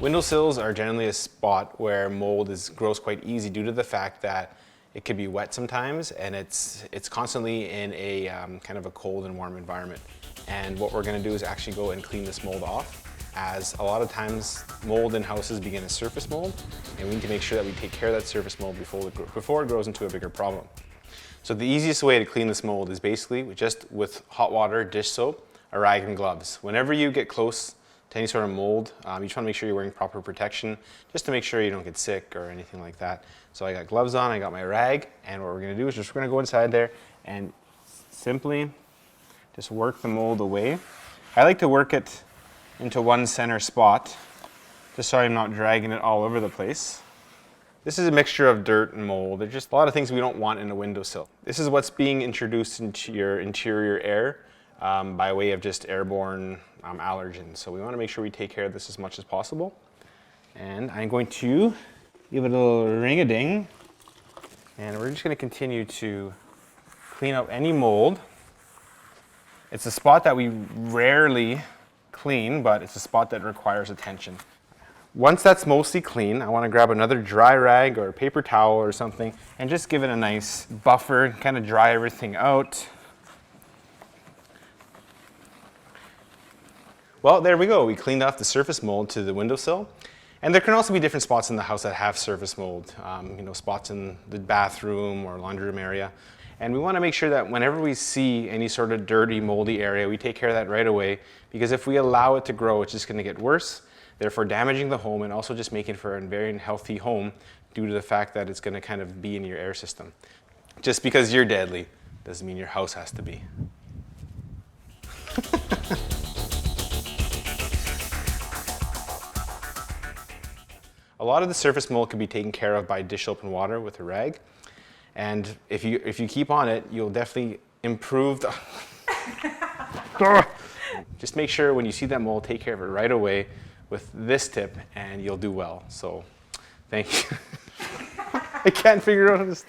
Windowsills are generally a spot where mold grows quite easy due to the fact that it could be wet sometimes, and it's constantly in a kind of a cold and warm environment. And what we're going to do is actually go and clean this mold off, as a lot of times mold in houses begin as surface mold, and we need to make sure that we take care of that surface mold before it grows into a bigger problem. So the easiest way to clean this mold is basically just with hot water, dish soap, a rag, and gloves. Whenever you get close to any sort of mold, you just want to make sure you're wearing proper protection, just to make sure you don't get sick or anything like that. So I got gloves on, I got my rag, and what we're going to do is we're going to go inside there and simply just work the mold away. I like to work it into one center spot, just so I'm not dragging it all over the place. This is a mixture of dirt and mold. There's just a lot of things we don't want in a windowsill. This is what's being introduced into your interior air by way of just airborne allergens. So we want to make sure we take care of this as much as possible. And I'm going to give it a little ring-a-ding. And we're just going to continue to clean up any mold. It's a spot that we rarely clean, but it's a spot that requires attention. Once that's mostly clean, I want to grab another dry rag or a paper towel or something and just give it a nice buffer, kind of dry everything out. Well, there we go. We cleaned off the surface mold to the windowsill. And there can also be different spots in the house that have surface mold, spots in the bathroom or laundry room area. And we want to make sure that whenever we see any sort of dirty, moldy area, we take care of that right away, because if we allow it to grow, it's just going to get worse, therefore damaging the home and also just making for a very unhealthy home due to the fact that it's going to kind of be in your air system. Just because you're deadly doesn't mean your house has to be. A lot of the surface mold can be taken care of by dish soap and water with a rag. And if you keep on it, you'll definitely improve the... Just make sure when you see that mold, take care of it right away with this tip, and you'll do well. So, thank you. I can't figure out this.